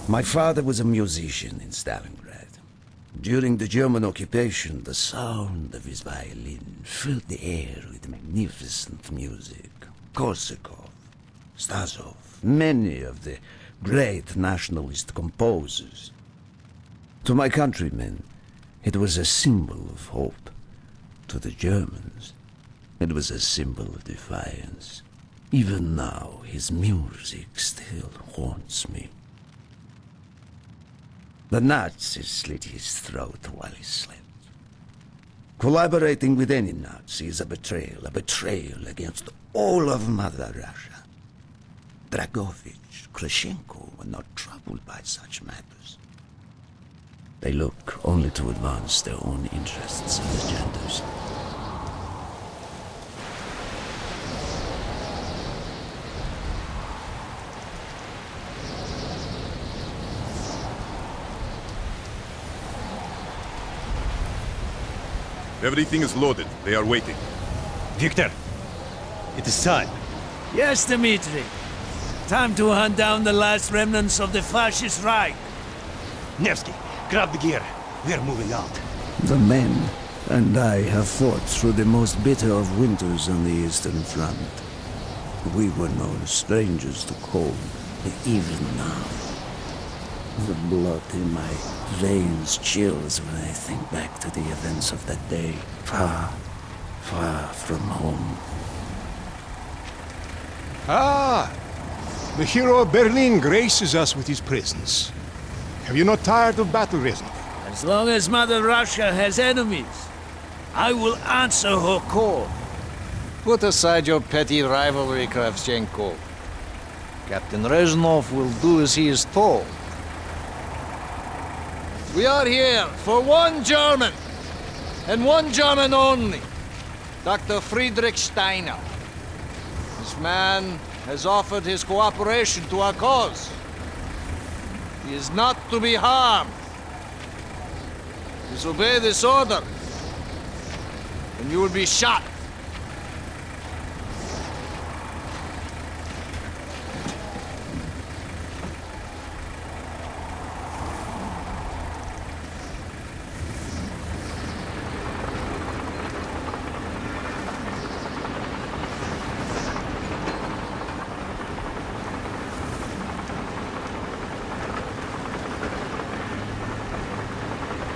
My father was a musician in Stalingrad. During the German occupation, the sound of his violin filled the air with magnificent music. Korsakov, Stasov, many of the great nationalist composers. To my countrymen, it was a symbol of hope. To the Germans, it was a symbol of defiance. Even now, his music still haunts me. The Nazis slit his throat while he slept. Collaborating with any Nazi is a betrayal against all of Mother Russia. Dragovich, Krashenko were not troubled by such matters. They look only to advance their own interests and agendas. Everything is loaded. They are waiting. Victor, it is time. Yes, Dmitri. Time to hunt down the last remnants of the fascist Reich. Nevsky, grab the gear. We are moving out. The men and I have fought through the most bitter of winters on the Eastern Front. We were no strangers to cold, even now. The blood in my veins chills when I think back to the events of that day, far, far from home. Ah! The hero of Berlin graces us with his presence. Have you not tired of battle, Reznov? As long as Mother Russia has enemies, I will answer her call. Put aside your petty rivalry, Kravchenko. Captain Reznov will do as he is told. We are here for one German, and one German only. Dr. Friedrich Steiner. This man has offered his cooperation to our cause. He is not to be harmed. Disobey this order, and you will be shot.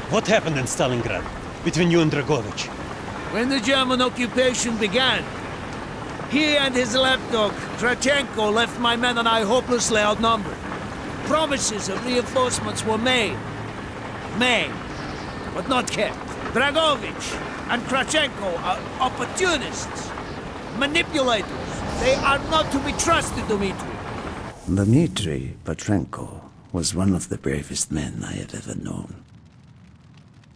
What happened in Stalingrad between you and Dragovich? When the German occupation began, he and his lapdog, Krachenko, left my men and I hopelessly outnumbered. Promises of reinforcements were made, but not kept. Dragovich and Krachenko are opportunists, manipulators. They are not to be trusted, Dmitri. Dmitri Petrenko was one of the bravest men I have ever known.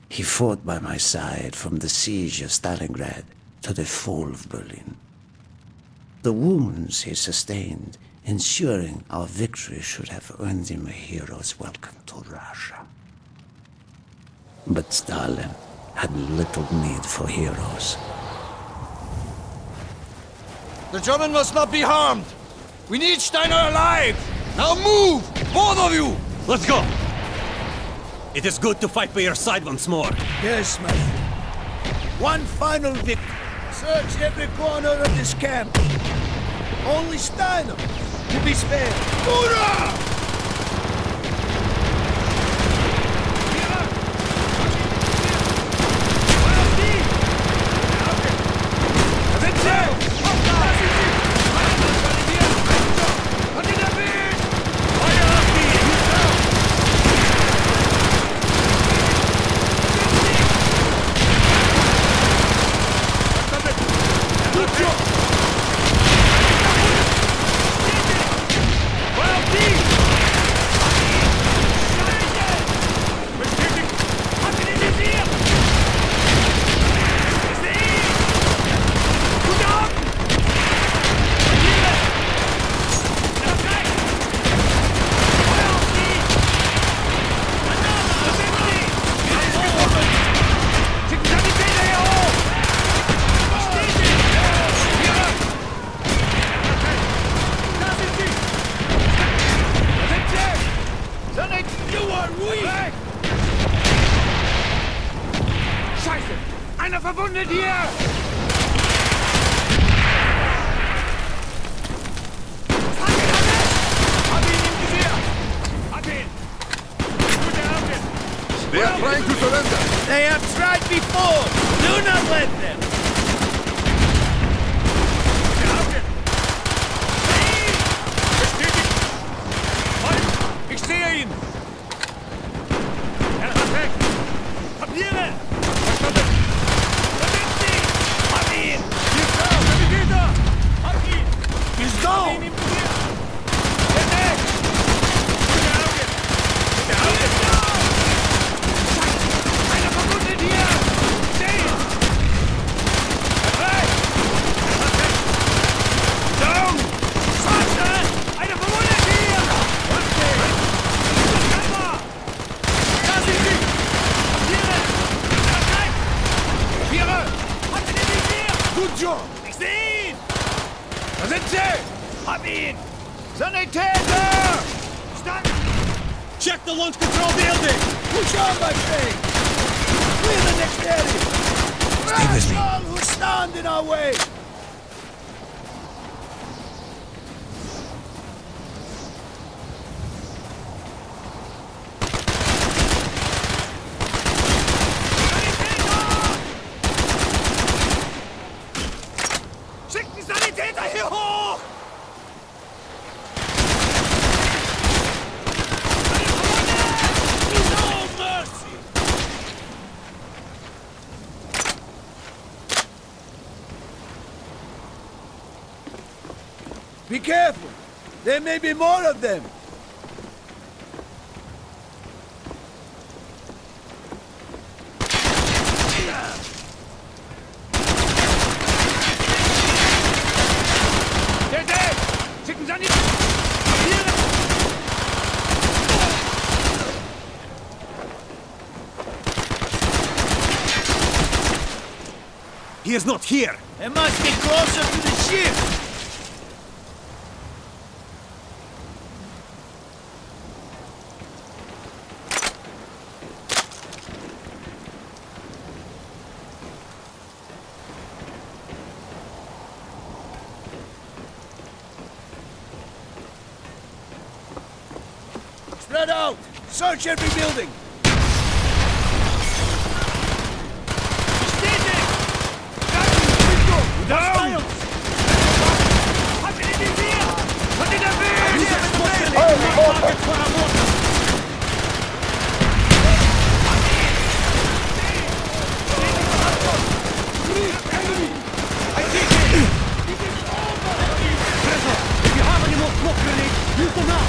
He fought by my side from the siege of Stalingrad to the fall of Berlin. The wounds he sustained, ensuring our victory, should have earned him a hero's welcome to Russia. But Stalin had little need for heroes. The German must not be harmed. We need Steiner alive. Now move, both of you. Let's go! It is good to fight by your side once more. Yes, my friend. One final victory. Search every corner of this camp. Only Steiner to be spared. Hoorah! Well, verwundet hier! They are trying to surrender. They have tried before! Do not let them! Ich sehe ihn! Er hat weg! Papiere! Verstanden! Da sind sie! Hab ihn! Hier ist er! Navigator! Hab ihn! He's gone! Ihn im Visier! Er ist weg! Gute Augen! Gute Augen! Einer verwundet hier! Sehen! Er frei! Er hat weg! Down! Schwarze! Einer verwundet hier! Da sind sie! Papiere! Er ist weg! Papiere! Hat sie den Visier! Good job! Ich sehe ihn! Da sind sie! Hab ihn! Sanitäter! Stand! Check the launch control building! Push on, my friend! Clear the next area! Stay with me. All who stand in our way! Schickt die Sanitäter hier hoch! No mercy! Be careful! There may be more of them! Schicken Sanitäter! Papiere! He is not here! They must be closer to the ship! Spread out! Search every building! Down! Hat ihn in die Visier! Hat ihn erwischt! If you have any more smoke grenades, use them now!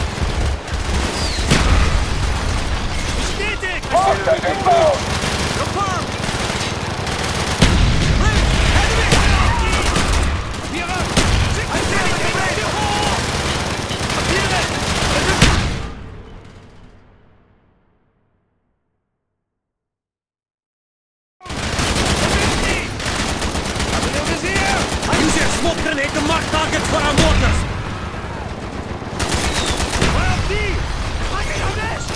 Bestätigt! inbound! Confirm! Papiere! Schickt die Sanitäter hier hoch! Papiere! Use your smoke grenade to mark targets for our mortars! Feuer auf die! Mach ihn erwischt!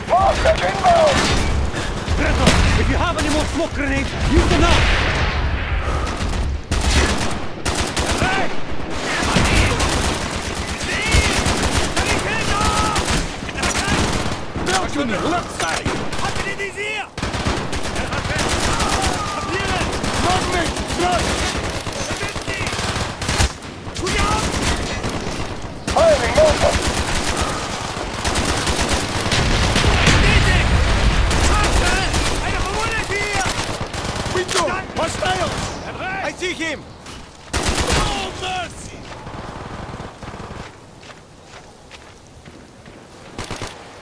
Hostage inbound! Gretel, if you have any more smoke grenades, use them now! Weg! Melt on the left side! Hat ihn in die Visier! Er hat weg! Papiere! Movement! Front! Da sind sie! Gute Augen! Firing mortar! Bestätigt! Schwarze! Einer verwundet hier! Window! Hostiles! Er weg! I see him! No mercy!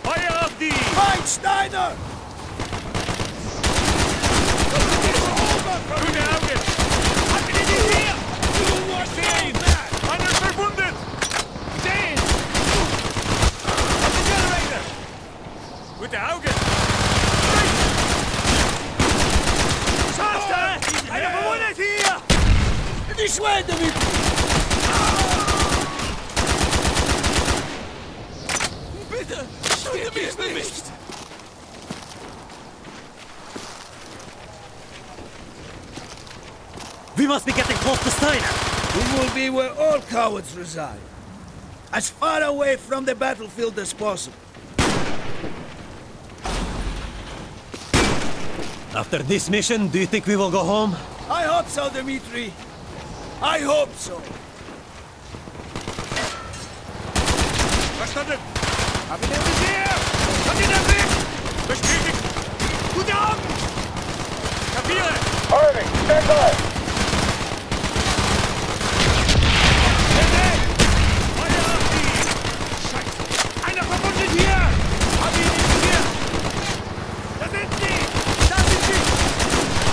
Feuer auf die! Fight Steiner! Gute Augen! Hat ihn in die Visier! Ich sehe ihn! Einer ist verwundet! Ich sehe ihn! Auf die Generator! Gute Augen! Schwarze! Einer verwundet hier! This way, David! Bitte! Töte mich nicht! must be getting close to Steiner. We will be where all cowards reside. As far away from the battlefield as possible. After this mission, do you think we will go home? I hope so, Dmitri. I hope so. Verstanden! Haben wir Visier! Hat ihn erwischt! Bestätigt! Gute Augen! Kapiere! Harvey, stand by. Feuer auf die! Scheiße! Einer verwundet hier! Hab ihn im Visier! Da sind sie! Da sind sie!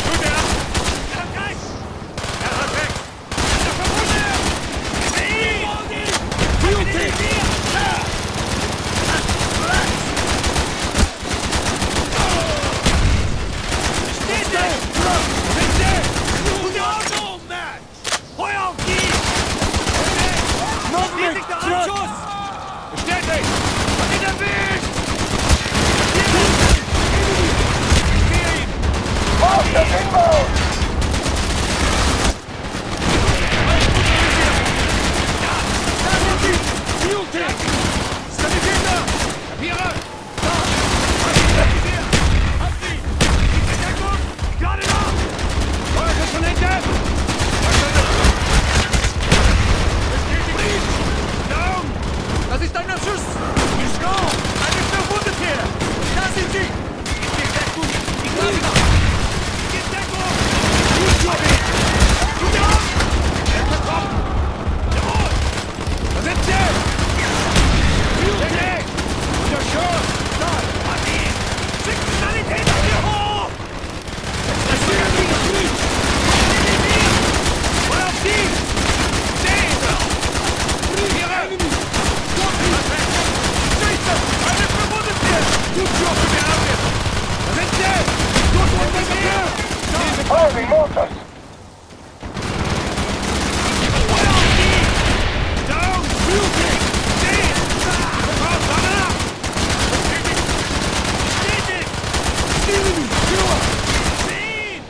Gute ab! Er hat rechts! Er hat rechts! Einer verwundet! Seh ihn! Hab ihn im Visier! Monsters inbound. Das ist ein Schuss! Let's go! Eine verwundet hier! Da sind sie! Ich bin Deckung! Ich glaube noch! Ich bin Deckung! Gut, Johnny! Gute Augen! Er verkommt! Jawohl! Da sind sie! Beauty! Unter Schuss! Da! Mann, ihn! Schickt die Sanitäter hier hoch! Das ist ja wieder gut! Und auf sie! Sehen! Ihre! Eine verwundet wird! Gut, Jochen, wir haben es! Da sind sie! Gut, und wir sind hier! Harvey, monsters. Feuer auf die! Down! Shooting! Stehen! Raus, warte nach! Bestätigt! Bestätigt! Steven! Führer! Stehen!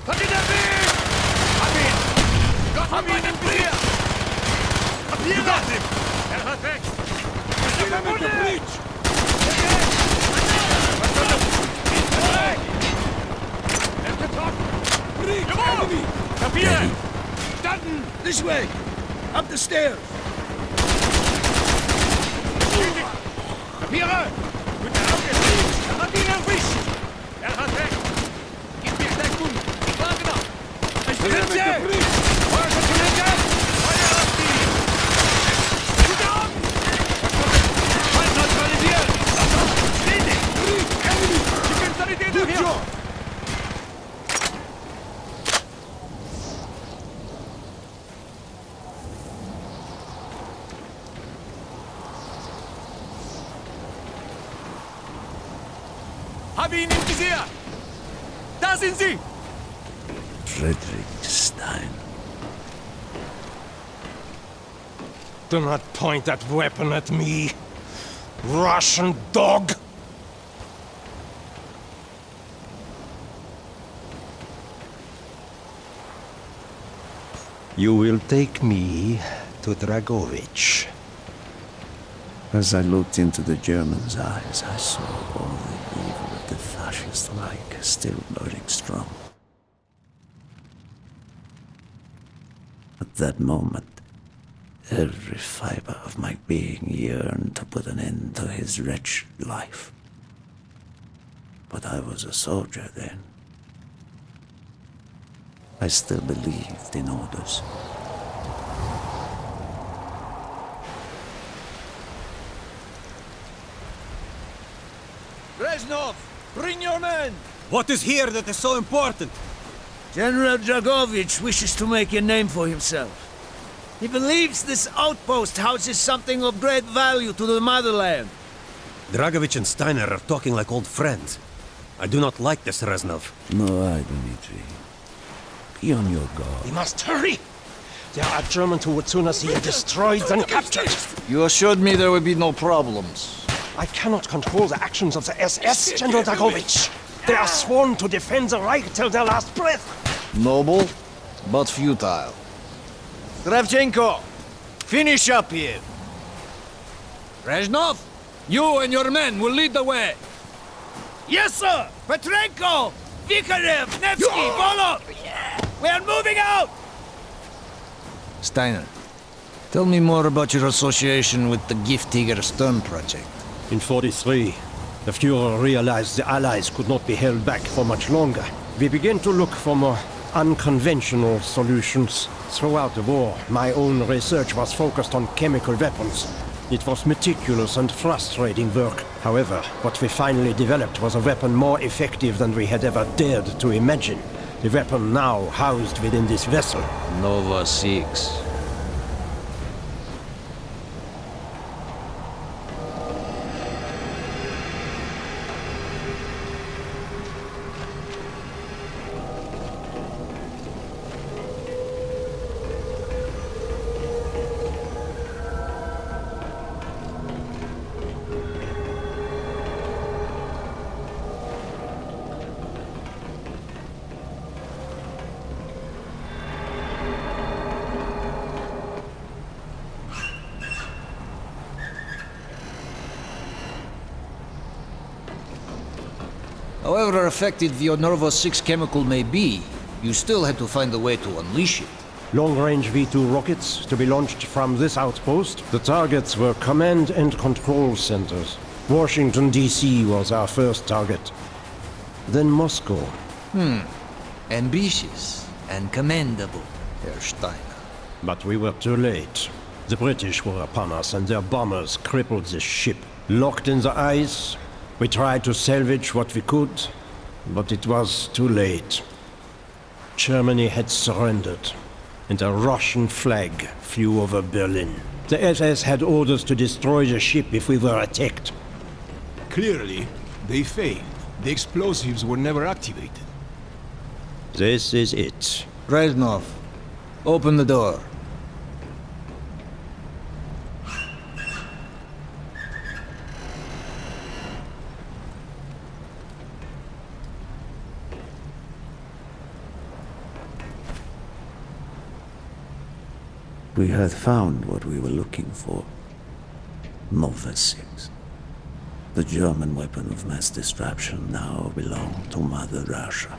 Hat ihn erwischt! Hab ihn! Gott, hab ihn im Visier! Papiere! Er hat rechts! Er verwundet! Kapiere! Standen! This way! Up the stairs! Kapiere! Gute Auge! Er hat ihn erwischt! Er hat recht! Gib mir Deckung! Ich warte noch! Ich bin Feuerkomponente! Feuer auf die! Gute Augen! Feind neutralisiert! Stetig! Ich bin Sanitäter hier! Hab ihn im Visier! Da sind sie! Frederick Steiner. Do not point that weapon at me, Russian dog! You will take me to Dragovich. As I looked into the German's eyes, I saw all the evil of the fascist Reich still burning strong. At that moment, every fiber of my being yearned to put an end to his wretched life. But I was a soldier then. I still believed in orders. Reznov, bring your men! What is here that is so important? General Dragovich wishes to make a name for himself. He believes this outpost houses something of great value to the motherland. Dragovich and Steiner are talking like old friends. I do not like this, Reznov. No, I, Dmitri. Be on your guard. We must hurry! There are Germans who would sooner see you destroyed than captured. You assured me there would be no problems. I cannot control the actions of the SS, General Dragovich. They are sworn to defend the Reich till their last breath. Noble, but futile. Kravchenko, finish up here. Reznov, you and your men will lead the way. Yes, sir! Petrenko! Vikarev! Nevsky! Volov! We are moving out! Steiner, tell me more about your association with the Giftiger Stern project. In 43, the Fuhrer realized the Allies could not be held back for much longer. We began to look for more unconventional solutions. Throughout the war, my own research was focused on chemical weapons. It was meticulous and frustrating work. However, what we finally developed was a weapon more effective than we had ever dared to imagine. The weapon now housed within this vessel. Nova 6. However effective the Nova 6 chemical may be, you still had to find a way to unleash it. Long-range V2 rockets to be launched from this outpost. The targets were command and control centers. Washington, D.C. was our first target. Then Moscow. Ambitious and commendable, Herr Steiner. But we were too late. The British were upon us and their bombers crippled the ship. Locked in the ice, we tried to salvage what we could, but it was too late. Germany had surrendered, and a Russian flag flew over Berlin. The SS had orders to destroy the ship if we were attacked. Clearly, they failed. The explosives were never activated. This is it. Reznov, open the door. We had found what we were looking for. Nova 6. The German weapon of mass destruction now belonged to Mother Russia.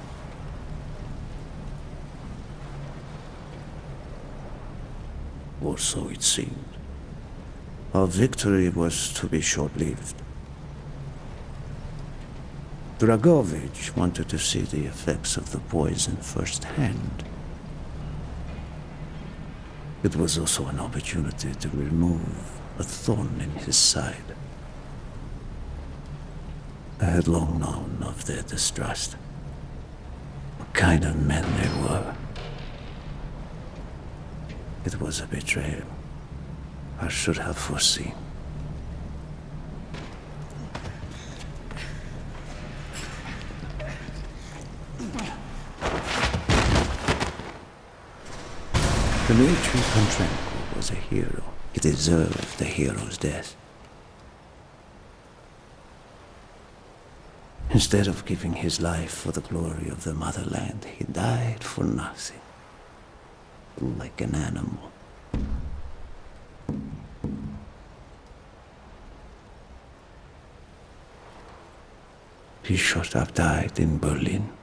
Or so it seemed. Our victory was to be short-lived. Dragovich wanted to see the effects of the poison firsthand. It was also an opportunity to remove a thorn in his side. I had long known of their distrust. What kind of men they were. It was a betrayal I should have foreseen. Dmitri Kontrenko was a hero. He deserved a hero's death. Instead of giving his life for the glory of the motherland, he died for nothing. Like an animal. He should have died in Berlin.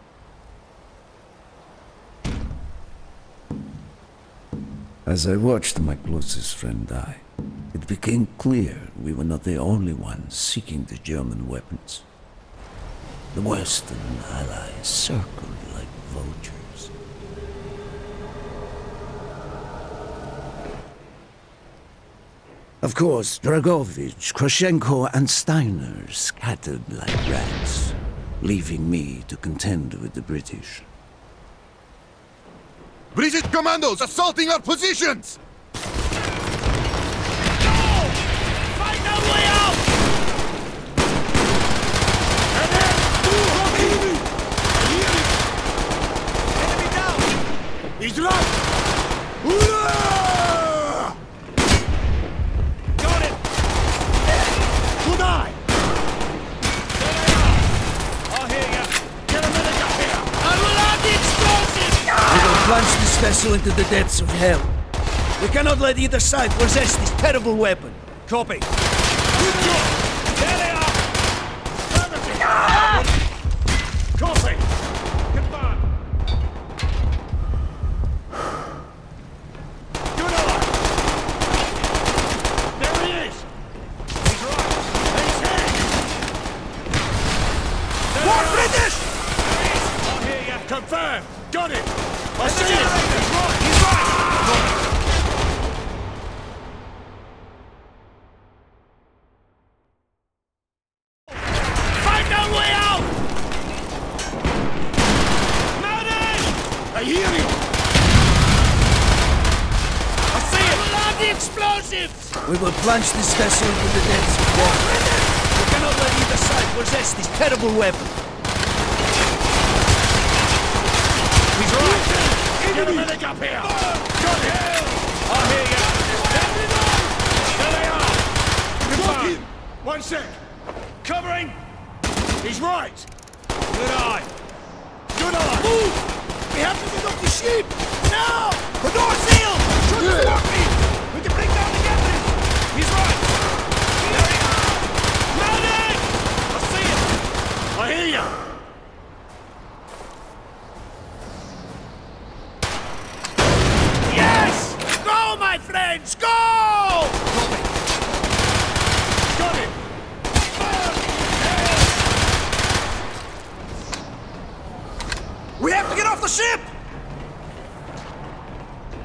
As I watched my closest friend die, it became clear we were not the only ones seeking the German weapons. The Western Allies circled like vultures. Of course, Dragovich, Krashenko, and Steiner scattered like rats, leaving me to contend with the British. British commandos assaulting our positions! Find our way out! Enemy down! He's right! Hurrah! Got it! Good eye! I'll hear ya! Get a minute up here! I will add the explosive! We will plunge this vessel into the depths of hell. We cannot let either side possess this terrible weapon. Copy. Good job! There they are! Affirmative! Copy! Confirm! Good eye! There he is! He's right! He's here! More British! There he is! I'll hear ya! Confirm! Got him! I see him! He's right! He's right! Find our way out! Mounted! I hear you! I see it! We'll have the explosives! We will plunge this vessel into the depths of water. We cannot let either side possess this terrible weapon. He's right! Get a medic up here! Got him! I'll hear you! There they are! Confirm! 1 sec! Covering! He's right! Good eye! Good eye! Move! We have to get off the ship! Now! The door's sealed! Shoot the me! We can bring down the captain! He's right! There he is! Medic! I see him! I hear you! Yes! Go, my friends! Go! Copy. Got it! We have to get off the ship!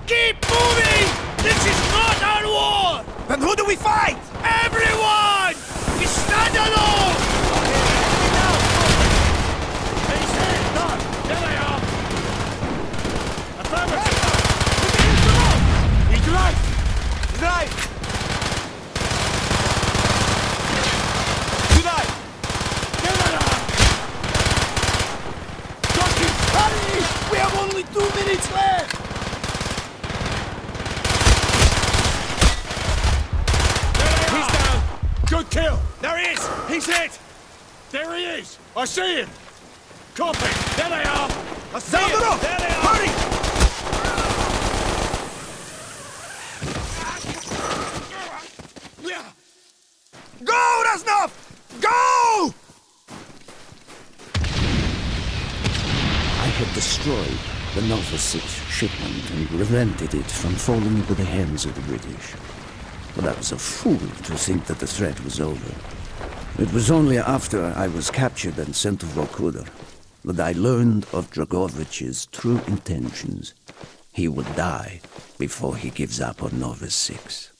Keep moving! This is not our war! Then who do we fight? Everyone! We stand alone! He's here! Done! There they are! Affirmative! He's right! He's right! Good night! There they are! Hurry! We have only 2 minutes left! He's down! Good kill! There he is! He's hit! There he is! I see him! Copy! There they are! I see him! There they are! Hurry! Go, that's enough! Go! I had destroyed the Nova 6 shipment and prevented it from falling into the hands of the British. But I was a fool to think that the threat was over. It was only after I was captured and sent to Vorkuta that I learned of Dragovich's true intentions. He would die before he gives up on Nova 6.